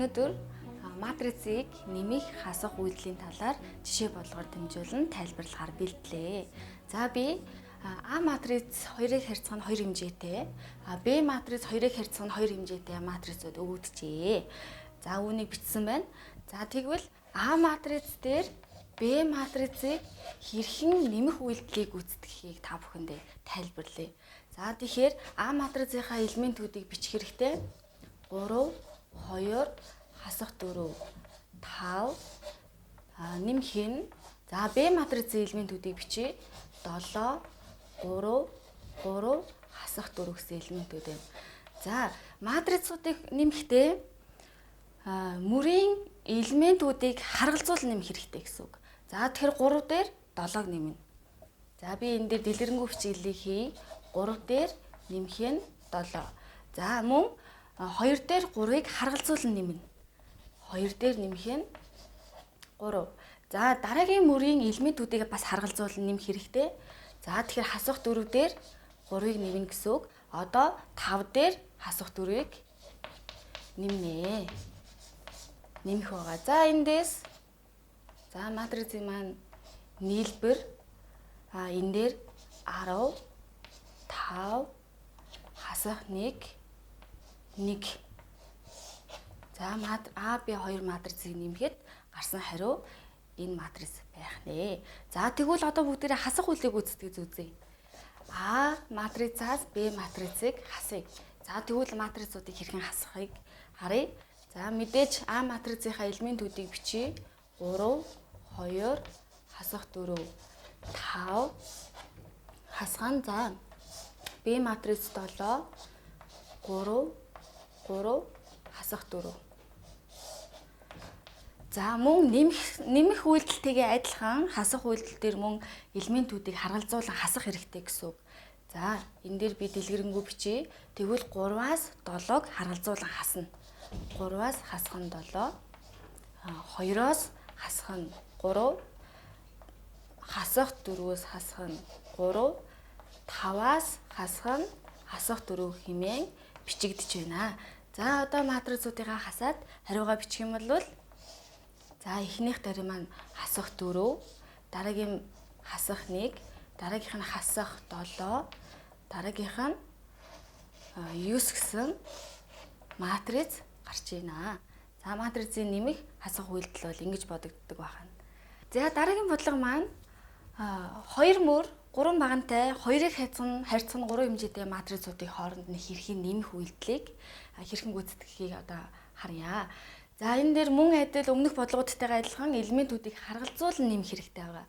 өнөөдөр матрицыг нэмэх хасах үйлдэлийн талаар жишээ болгоор дамжуулан тайлбарлахаар бэлдлээ. За би А матриц 2-ыг харьцах нь 2 хэмжээтэй, Б матриц 2-ыг харьцах нь 2 хэмжээтэй матрицууд өгөгдөжээ. За үүнийг бичсэн байна. За тэгвэл А матриц дээр Б матрицыг хэрхэн нэмэх үйлдэлийг гүйцэтгэхийг та бүхэндээ тайлбарлая. За тэгэхээр А матрицынхаа элементүүдийг бичих хэрэгтэй. 3, 2, хасах 4, 5 нэмэх нь. За Б матрицын элементүүдийг бичиж 7, 3, хасах 4 гэсэн элементүүд байна. За матрицуудыг нэмэхдээ мөрийн элементүүдийг харгалзуул нэмэх хэрэгтэй гэсэн үг. За тэгэхээр 3 дээр 7-г нэмнэ. За би энэ дээр дэлгэрэнгүй бичиглэлийг хий. 3 дээр нэмэх нь 7. За мөн 2 дээр 3-ыг харгалзуул нэмнэ. 2 дээр нэмэх нь 3. За дараагийн мөрийн элементүүдийг бас харгалзуул нэмэх хэрэгтэй. За тэгэхээр хасах 4 дээр 3-ыг нэмнэ гэсэн үг. Одоо 5 дээр хасах 4-ыг нэмнэ. Нэмэх байгаа. За эндээс матрицын маань нийлбэр энэ дээр 10, 5, хасах 1, 1. За А, Б 2 матрицыг нэмэхэд гарсан хариу энэ матриц байх нэ. За тэгвэл одоо бүгдээрээ хасах үйлдэлийг гүйцэтгэж үзье. А матрицаас Б матрицыг хасъя. За тэгвэл матрицуудыг хэрхэн хасахыг харъя. За мэдээж А матрицынхаа элементүүдийг бичиж 3, 2, хасах 4, 5 хасган. За Б матриц 7, 3, хасах 4. За мөн нэмэх үйлдэлтэйгээ адилхан хасах үйлдэл дээр мөн элементүүдийг харгалзуулан хасах хэрэгтэй гэсэн үг. За энэ дээр би дэлгэрэнгүй бичье. Тэгвэл 3-аас 7-г харгалзуулан хасна. 3-аас хасах нь 7, 2-оос хасах нь 3, хасах 4-өөс хасах нь 3, 5-аас хасах нь хасах 4 хэмээн бичигдэж байна. За одоо матрицуудыгаа хасаад хариугаа бичих юм бол эхнийх дээр маань хасах 4, дараагийн хасах 1, дараагийнх нь хасах 7, дараагийнх нь 9 гэсэн матриц гарч ийна. За матрицын нэмэх хасах үйлдэл бол ингэж бодогддог байна. За дараагийн бодлого маань 2 мөр 3 багантай 2-ыг харьцах нь 3 хэмжээтэй матрицуудын хооронд нь хэрхэн нэмэх үйлдэлийг хэрхэн гүйцэтгэхийг одоо харъя. За энэ дээр мөн адил өмнөх бодлогуудтайгаа адилхан элементүүдийг харгалзуулан нэмэх хэрэгтэй байгаа.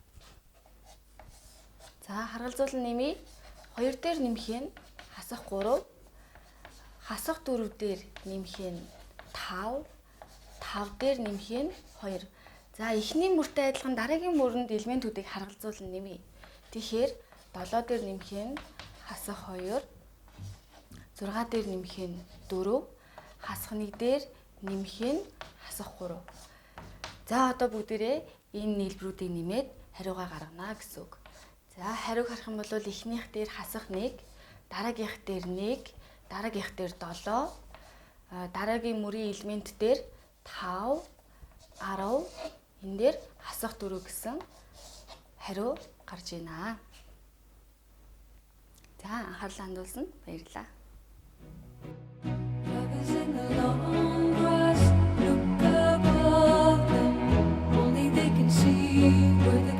За харгалзуулан нэмье. 2 дээр нэмэх нь хасах 3, хасах 4 дээр нэмэх нь 5, 5 дээр нэмэх нь 2. За эхний мөртэй адилхан дараагийн мөрөнд элементүүдийг харгалзуулан нэмье. Тэгэхээр 7 дээр нэмэх нь хасах 2, 6 дээр нэмэх нь 4, хасах 1 дээр нэмэх нь хасах 3. За одоо бүгдээрээ энэ нийлбэрүүдийг нэмээд хариугаа гаргана гэсэн үг. За хариуг харах юм бол эхнийх дээр хасах 1, дараагийнх дээр 1, дараагийнх дээр 7, дараагийн мөрийн элемент дээр 5, 10, энэ дээр хасах 4 гэсэн хариу гарч ийна. За анхаарлаа хандуулсанд баярлалаа. In the long grass, look above them. Only they can see where the